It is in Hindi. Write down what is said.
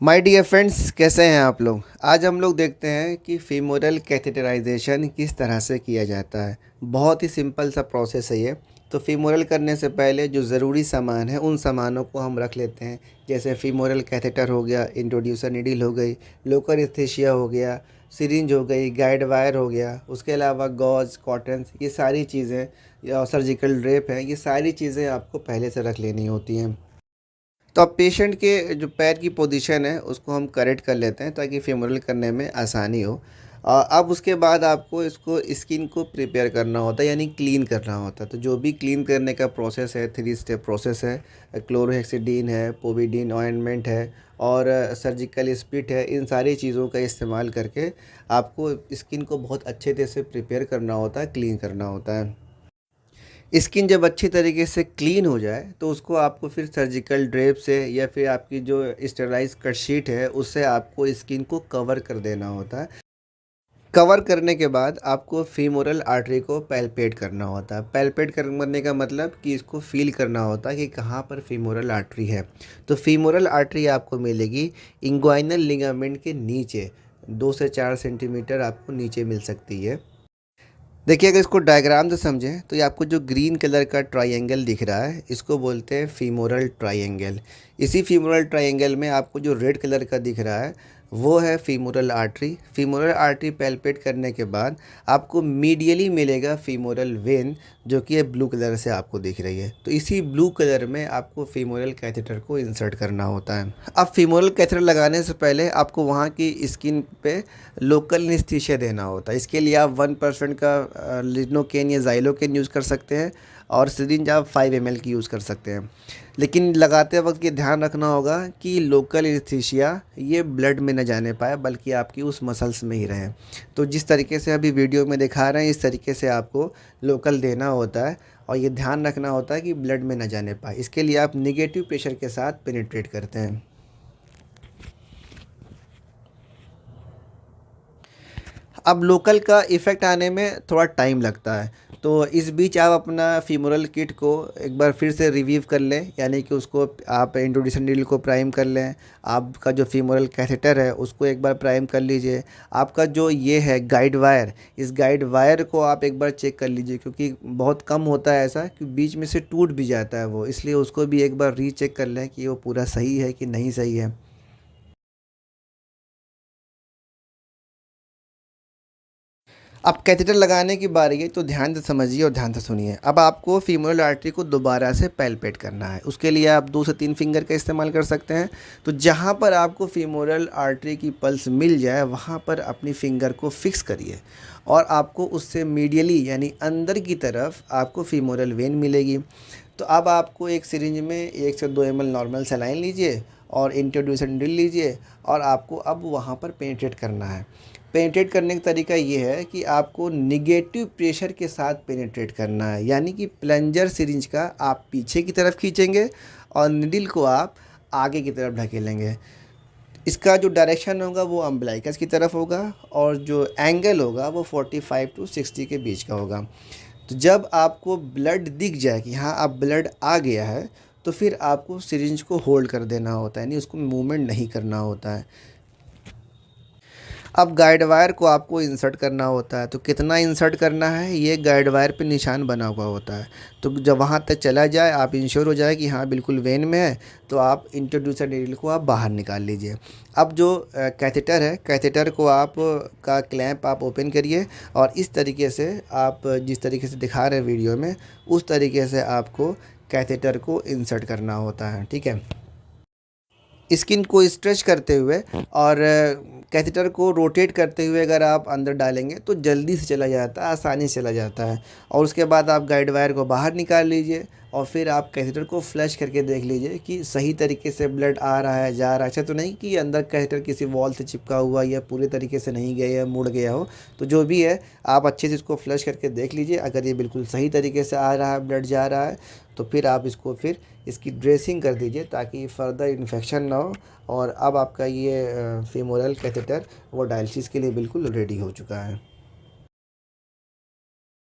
माय डियर फ्रेंड्स, कैसे हैं आप लोग। आज हम लोग देखते हैं कि फीमोरल कैथेटराइजेशन किस तरह से किया जाता है। बहुत ही सिंपल सा प्रोसेस है ये। तो फीमोरल करने से पहले जो ज़रूरी सामान है उन सामानों को हम रख लेते हैं। जैसे फीमोरल कैथेटर हो गया, इंट्रोड्यूसर नीडल हो गई, लोकल एस्थेसिया हो गया, सिरिंज हो गई, गाइड वायर हो गया, उसके अलावा गॉज, कॉटन, ये सारी चीज़ें या सर्जिकल ड्रेप है, ये सारी चीज़ें आपको पहले से रख लेनी होती हैं। तो अब पेशेंट के जो पैर की पोजीशन है उसको हम करेक्ट कर लेते हैं ताकि फेमोरल करने में आसानी हो। अब उसके बाद आपको इसको स्किन को प्रिपेयर करना होता है, यानी क्लीन करना होता है। तो जो भी क्लीन करने का प्रोसेस है, 3 स्टेप प्रोसेस है। क्लोरोहेक्सिडीन है, पोविडीन ऑइंटमेंट है और सर्जिकल स्पिट है। इन सारी चीज़ों का इस्तेमाल करके आपको स्किन को बहुत अच्छे तरह से प्रिपेयर करना होता है, क्लीन करना होता है। स्किन जब अच्छी तरीके से क्लीन हो जाए तो उसको आपको फिर सर्जिकल ड्रेप से या फिर आपकी जो स्टेरलाइज कट शीट है उससे आपको स्किन को कवर कर देना होता है। कवर करने के बाद आपको फीमोरल आर्टरी को पैल्पेट करना होता है। पैल्पेट करने का मतलब कि इसको फील करना होता है कि कहाँ पर फीमोरल आर्टरी है। तो फीमोरल आर्टरी आपको मिलेगी इंग्वाइनल लिगामेंट के नीचे, 2 से 4 सेंटीमीटर आपको नीचे मिल सकती है। देखिए, अगर इसको डायग्राम से समझें तो ये आपको जो ग्रीन कलर का ट्रायंगल दिख रहा है इसको बोलते हैं फीमोरल ट्रायंगल। इसी फीमोरल ट्रायंगल में आपको जो रेड कलर का दिख रहा है वो है femoral artery. Femoral artery palpate करने के बाद आपको मीडियली मिलेगा फीमोरल वेन, जो कि ये ब्लू कलर से आपको दिख रही है। तो इसी ब्लू कलर में आपको फीमोरल कैथेटर को इंसर्ट करना होता है। अब फीमोरल कैथेटर लगाने से पहले आपको वहाँ की स्किन पे लोकल एनेस्थीसिया देना होता है। इसके लिए आप 1% का लिडोकेन या ज़ाइलोकेन यूज़ कर सकते हैं और सिरिंज आप 5 ml की यूज़ कर सकते हैं। लेकिन लगाते वक्त ये ध्यान रखना होगा कि लोकल एनेस्थीसिया ये ब्लड में न जाने पाए, बल्कि आपकी उस मसल्स में ही रहे। तो जिस तरीके से अभी वीडियो में दिखा रहे हैं इस तरीके से आपको लोकल देना होता है और ये ध्यान रखना होता है कि ब्लड में न जाने पाए। इसके लिए आप निगेटिव प्रेशर के साथ पेनिट्रेट करते हैं। अब लोकल का इफ़ेक्ट आने में थोड़ा टाइम लगता है। तो इस बीच आप अपना फीमोरल किट को एक बार फिर से रिव्यू कर लें, यानी कि उसको आप इंट्रोड्यूसन नीडल को प्राइम कर लें। आपका जो फीमोरल कैथेटर है उसको एक बार प्राइम कर लीजिए। आपका जो ये है गाइड वायर, इस गाइड वायर को आप एक बार चेक कर लीजिए, क्योंकि बहुत कम होता है ऐसा कि बीच में से टूट भी जाता है वो, इसलिए उसको भी एक बार रीचेक कर लें कि वो पूरा सही है कि नहीं सही है। अब कैथेटर लगाने की बारी है तो ध्यान से समझिए और ध्यान से सुनिए। अब आपको फीमोरल आर्टरी को दोबारा से पैल्पेट करना है। उसके लिए आप 2 से 3 फिंगर का इस्तेमाल कर सकते हैं। तो जहाँ पर आपको फीमोरल आर्टरी की पल्स मिल जाए वहाँ पर अपनी फिंगर को फिक्स करिए और आपको उससे मीडियली यानी अंदर की तरफ आपको फीमोरल वेन मिलेगी। तो अब आपको एक सिरिंज में 1 से 2 ml नॉर्मल सलाइन लीजिए और इंट्रोड्यूसर नीडल लीजिए और आपको अब वहाँ पर पेनिट्रेट करना है। पेनिट्रेट करने का तरीका ये है कि आपको निगेटिव प्रेशर के साथ पेनिट्रेट करना है, यानी कि प्लंजर सिरिंज का आप पीछे की तरफ खींचेंगे और निडल को आप आगे की तरफ ढकेलेंगे। इसका जो डायरेक्शन होगा वो अम्बलाइकस की तरफ होगा और जो एंगल होगा वो 45 to 60 के बीच का होगा। तो जब आपको ब्लड दिख जाए कि हाँ अब ब्लड आ गया है तो फिर आपको सिरिंज को होल्ड कर देना होता है, यानी उसको मूवमेंट नहीं करना होता है। अब गाइड वायर को आपको इंसर्ट करना होता है। तो कितना इंसर्ट करना है ये गाइड वायर पे निशान बना हुआ होता है। तो जब वहाँ तक चला जाए, आप इंश्योर हो जाए कि हाँ बिल्कुल वेन में है, तो आप इंट्रोड्यूसर नीडल को आप बाहर निकाल लीजिए। अब जो कैथेटर है, कैथेटर को आप का क्लैंप आप ओपन करिए और इस तरीके से आप जिस तरीके से दिखा रहे हैं वीडियो में उस तरीके से आपको कैथेटर को इंसर्ट करना होता है। ठीक है, स्किन को स्ट्रेच करते हुए और कैथेटर को रोटेट करते हुए अगर आप अंदर डालेंगे तो जल्दी से चला जाता है, आसानी से चला जाता है। और उसके बाद आप गाइड वायर को बाहर निकाल लीजिए और फिर आप कैथेटर को फ्लश करके देख लीजिए कि सही तरीके से ब्लड आ रहा है, जा रहा है। अच्छा तो नहीं कि अंदर कैथेटर किसी वॉल से चिपका हुआ या पूरे तरीके से नहीं गया या मुड़ गया हो। तो जो भी है आप अच्छे से इसको फ्लश करके देख लीजिए। अगर ये बिल्कुल सही तरीके से आ रहा है, ब्लड जा रहा है, तो फिर आप इसको फिर इसकी ड्रेसिंग कर दीजिए ताकि फ़र्दर इन्फेक्शन ना हो। और अब आपका ये फीमोरल कैथेटर वो डायलिसिस के लिए बिल्कुल रेडी हो चुका है।